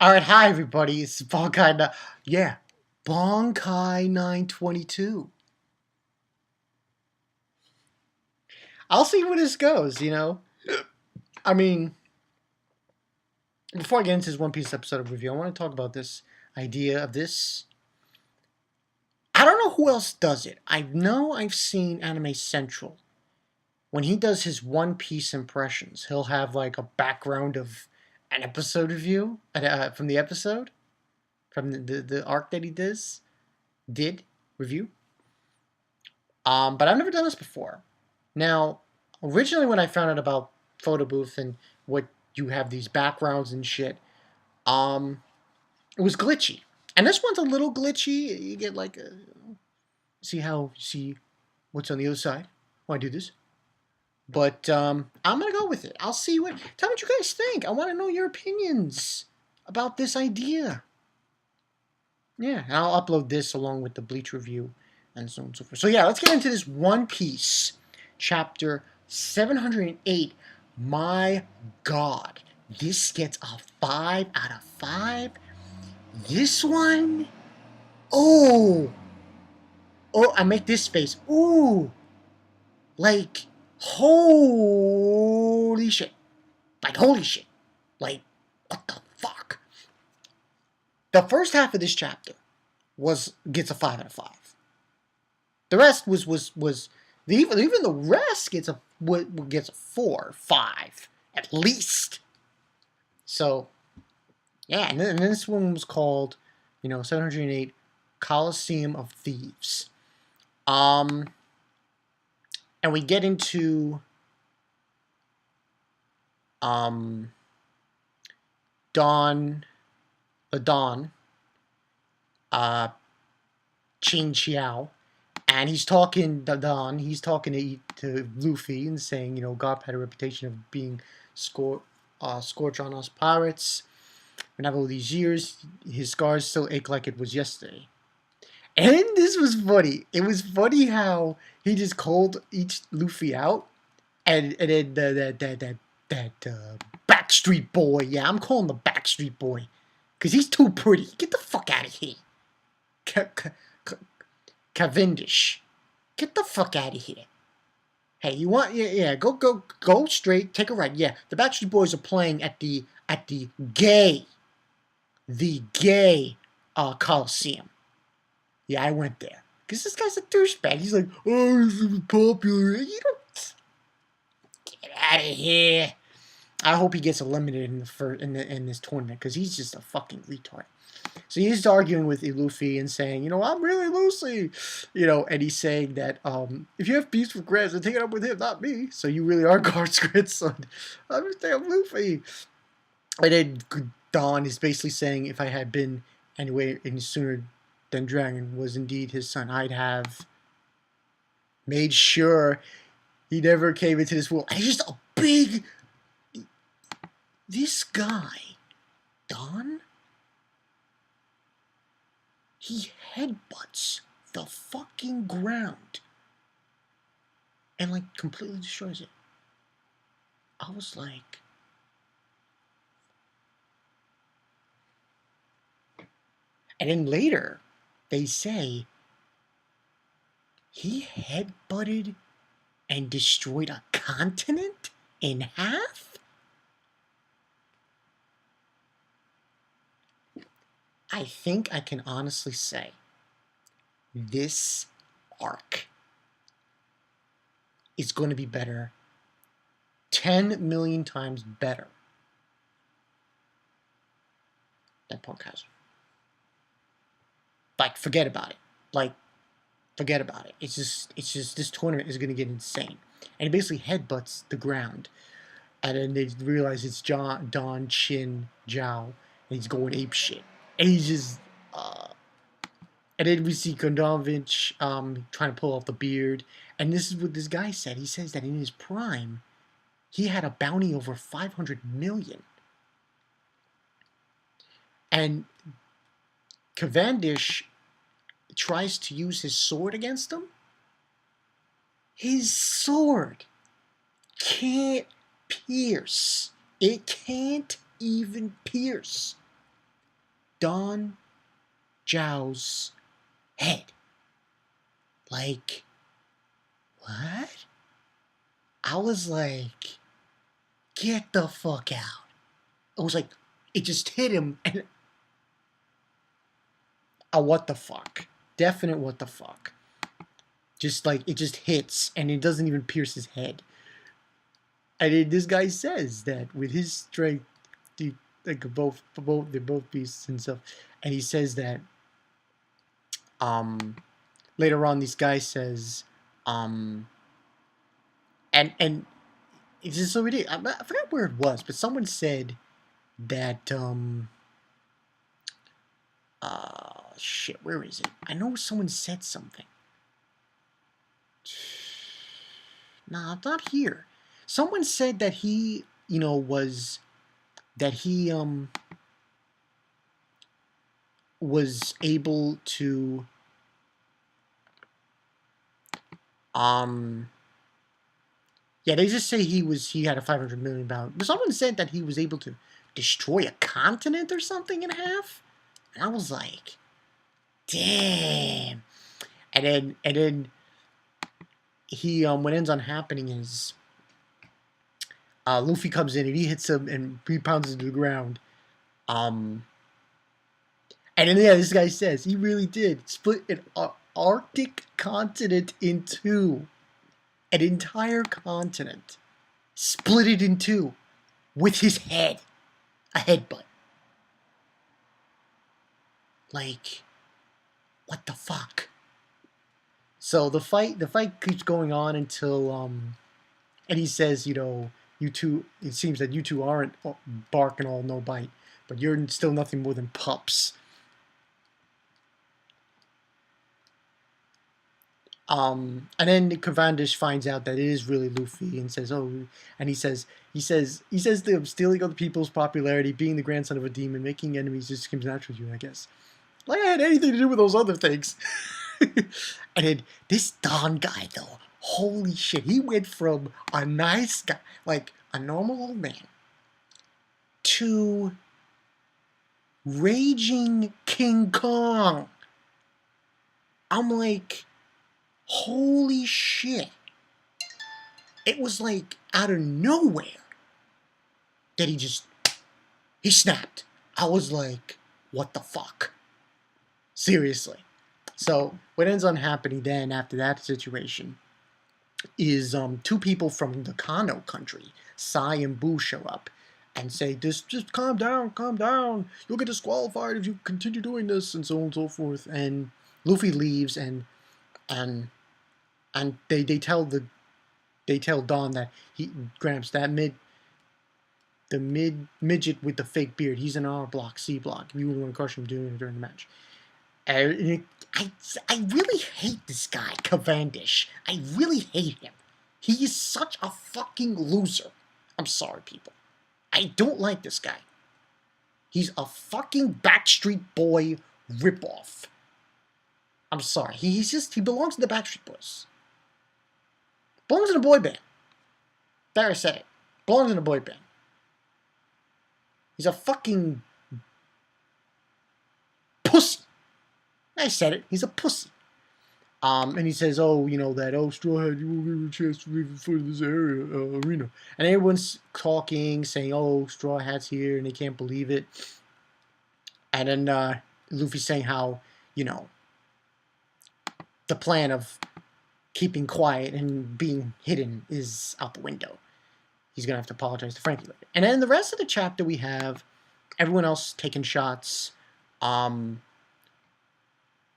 All right, hi everybody. It's Bonkai. Yeah, Bonkai 922. I'll see where this goes. I mean, before I get into this One Piece episode of review, I want to talk about this idea of this. I don't know who else does it. I know I've seen Anime Central when he does his One Piece impressions. He'll have like a background of an episode review from the episode from the arc that he did review. But I've never done this before. Now, originally when I found out about photo booth and what you have these backgrounds and shit, um, it was glitchy. And this one's a little glitchy. You get like see what's on the other side when I do this. But I'm gonna go with it. I'll see what. Tell me what you guys think. I want to know your opinions about this idea. Yeah, and I'll upload this along with the Bleach review and so on and so forth. So yeah, let's get into this One Piece chapter 708. My God, this gets a 5 out of 5. This one, oh, I make this face. Ooh, like holy shit, like holy shit, like what the fuck? The first half of this chapter gets a 5 out of 5. The rest was even the rest gets a 4, 5 at least. So yeah, and then this one was called 708 Coliseum of Thieves. And we get into um Don the Don Chinjao, and he's talking to Don. He's talking to Luffy and saying, Garp had a reputation of being scorch on us pirates. And after all these years, his scars still ache like it was yesterday. And this was funny. It was funny how he just called each Luffy out, and then that Backstreet Boy. Yeah, I'm calling the Backstreet Boy because he's too pretty. Get the fuck out of here, Cavendish. Get the fuck out of here. Hey, you want go straight, take a right. Yeah, the Backstreet Boys are playing at the gay Coliseum. Yeah, I went there because this guy's a douchebag. He's like, oh, this is popular. You don't get out of here. I hope he gets eliminated in this tournament because he's just a fucking retard. So he's arguing with Luffy and saying, I'm really Lucy, and he's saying that if you have peace with Graz, then take it up with him, not me. So you really are Guard's grandson. I'm Luffy. And then Don is basically saying, if I had been anyway any sooner than Dragon was indeed his son, I'd have made sure he never came into this world. And he's just a big. This guy, Don, he headbutts the fucking ground and like completely destroys it. I was like, and then later they say he headbutted and destroyed a continent in half. I think I can honestly say this arc is going to be better, 10 million times better than Punk Hazard. Like, forget about it. Forget about it. It's just this tournament is going to get insane. And he basically headbutts the ground. And then they realize it's Don Chinjao, and he's going ape shit. And he's just, and then we see Gondovich trying to pull off the beard. And this is what this guy said. He says that in his prime, he had a bounty over 500 million. And Cavendish tries to use his sword against him. His sword can't pierce. It can't even pierce Don Zhao's head. Like, what? I was like, get the fuck out. I was like, it just hit him, and what the fuck? Definite what the fuck. Just like, it just hits, and it doesn't even pierce his head. And this guy says that with his strength, like they're both beasts and stuff. And he says that later on, this guy says, and it's just so ridiculous. I forgot where it was, but someone said that shit, where is it? I know someone said something. Nah, not here. Someone said that he, was was able to yeah, they just say he had a 500 million pound. But someone said that he was able to destroy a continent or something in half. And I was like, damn. And then he what ends on happening is Luffy comes in and he hits him and he pounds him to the ground. And then this guy says he really did split an Arctic continent in two. An entire continent. Split it in two with his head. A headbutt. Like, what the fuck? So the fight keeps going on until and he says, you two, it seems that you two aren't bark and all no bite, but you're still nothing more than pups. And then Cavendish finds out that it is really Luffy and says, "Oh," and he says to him, "Stealing other people's popularity, being the grandson of a demon, making enemies just comes natural to you, I guess." Like I had anything to do with those other things. And then this Don guy, though, holy shit, he went from a nice guy, like a normal old man, to raging King Kong. I'm like, holy shit. It was like out of nowhere that he snapped. I was like, what the fuck? Seriously. So what ends on happening then after that situation is two people from the Kano country, Sai and Boo, show up and say, just calm down. You'll get disqualified if you continue doing this, and so on and so forth. And Luffy leaves, and they tell Don that Gramps, that midget with the fake beard, he's in our block, C block. If you want to crush him during the match. I really hate this guy, Cavendish. I really hate him. He is such a fucking loser. I'm sorry, people. I don't like this guy. He's a fucking Backstreet Boy ripoff. I'm sorry. He belongs to the Backstreet Boys. Belongs in a boy band. Barry said it. Belongs in a boy band. He's a fucking pussy. I said it. He's a pussy. And he says, "Oh, Straw Hat, you won't get a chance to leave in front of this arena." And everyone's talking, saying, "Oh, Straw Hat's here," and they can't believe it. And then Luffy's saying how, the plan of keeping quiet and being hidden is out the window. He's going to have to apologize to Frankie later. And then the rest of the chapter, we have everyone else taking shots.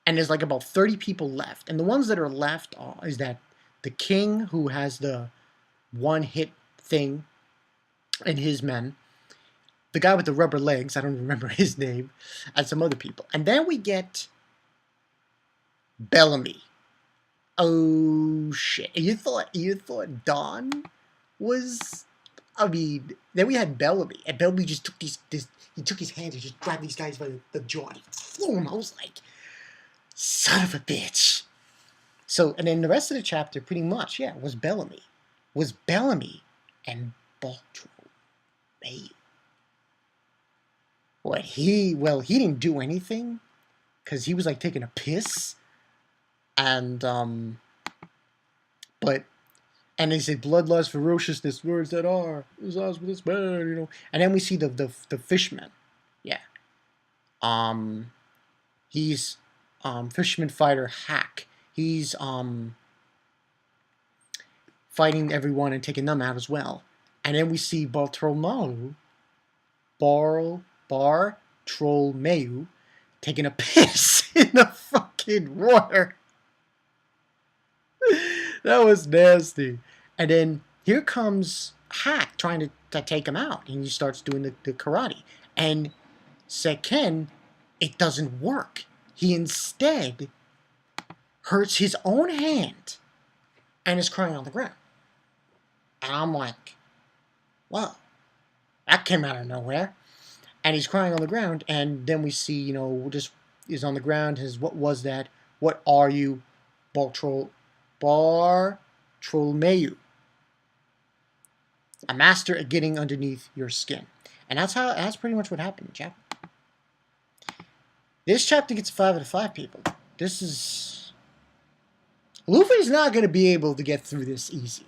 And there's like about 30 people left. And the ones that are left is that the king, who has the one-hit thing, and his men. The guy with the rubber legs, I don't remember his name, and some other people. And then we get Bellamy. Oh, shit. You thought Don was... I mean, then we had Bellamy. And Bellamy just took he took his hands and just grabbed these guys by the jaw. And he threw them. I was like... Son of a bitch. So, and then the rest of the chapter, pretty much, was Bellamy. Was Bellamy and Bartolomeo. He didn't do anything because he was like taking a piss, and but and they say bloodlust, ferociousness, words that are is us with this man, you know. And then we see the fishman, yeah. Um, he's fisherman fighter Hack. He's fighting everyone and taking them out as well. And then we see Bartolomeo taking a piss in the fucking water. That was nasty. And then here comes Hack trying to take him out, and he starts doing the karate. And Seken, it doesn't work. He instead hurts his own hand and is crying on the ground. And I'm like, wow, that came out of nowhere. And he's crying on the ground, and then we see, you know, just is on the ground. What was that? What are you, Bartolomeo? A master at getting underneath your skin. And that's pretty much what happened in chapter. This chapter gets 5 out of 5 people. This is... Luffy's not going to be able to get through this easy.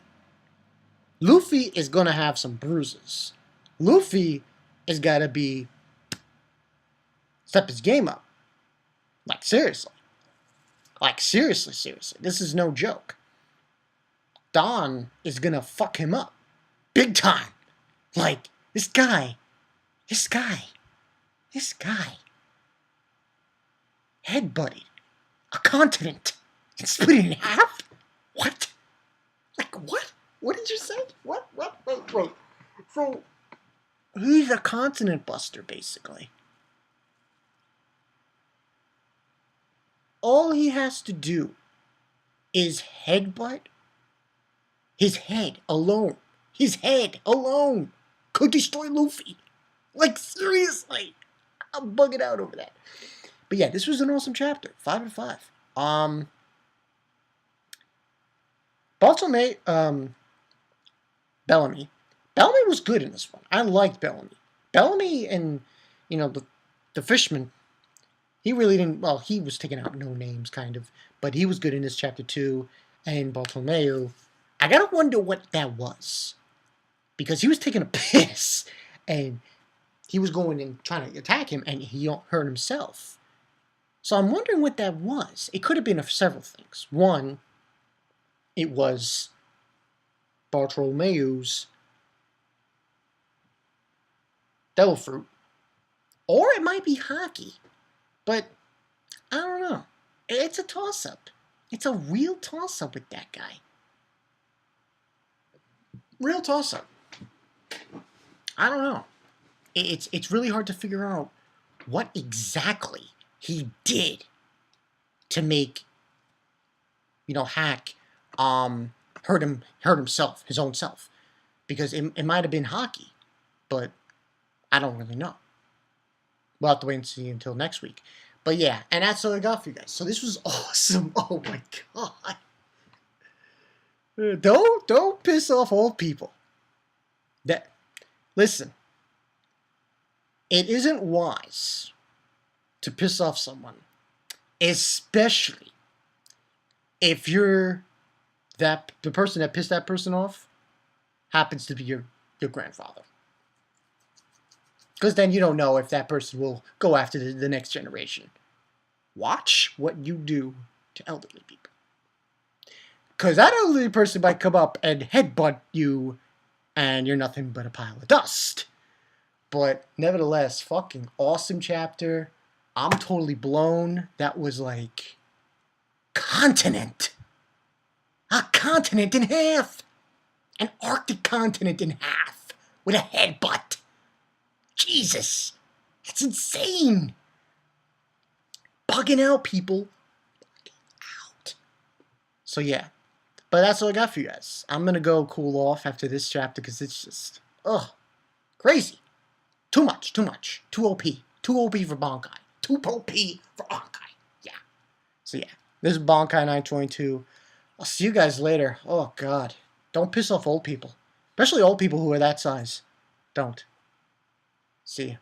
Luffy is going to have some bruises. Luffy is got to be... step his game up. Like, seriously. Like, seriously. This is no joke. Don is going to fuck him up. Big time. Like, this guy headbutted a continent and split it in half? What? Like, what? What did you say? What? Wait. So, he's a continent buster, basically. All he has to do is headbutt his head alone. His head alone could destroy Luffy. Like, seriously. I'm bugging out over that. But yeah, this was an awesome chapter. 5 out of 5. Bartolomeo, Bellamy. Bellamy was good in this one. I liked Bellamy. Bellamy and, you know, the fishman, he really didn't, well, he was taking out no names, kind of. But he was good in this chapter too. And Bartolomeo, I gotta wonder what that was. Because he was taking a piss. And he was going and trying to attack him, and he hurt himself. So I'm wondering what that was. It could have been of several things. One, it was Bartolomeo's devil fruit. Or it might be hockey. But I don't know. It's a toss-up. It's a real toss-up with that guy. Real toss-up. I don't know. It's really hard to figure out what exactly he did to make, you know, Hack hurt himself, his own self. Because it might have been hockey, but I don't really know. We'll have to wait and see until next week. But yeah, and that's all I got for you guys. So this was awesome. Oh my god. Don't piss off old people. Listen. It isn't wise to piss off someone, especially if the person that pissed that person off happens to be your grandfather. Because then you don't know if that person will go after the next generation. Watch what you do to elderly people. Because that elderly person might come up and headbutt you, and you're nothing but a pile of dust. But nevertheless, fucking awesome chapter. I'm totally blown. That was like continent. A continent in half. An Arctic continent in half. With a headbutt. Jesus. That's insane. Bugging out, people. Bugging out. So yeah. But that's all I got for you guys. I'm going to go cool off after this chapter because it's just, crazy. Too much. Too OP. Too OP for Bankai. Too OP for Bankai. Yeah. So yeah, this is Bankai 922. I'll see you guys later. Oh god. Don't piss off old people. Especially old people who are that size. Don't. See ya.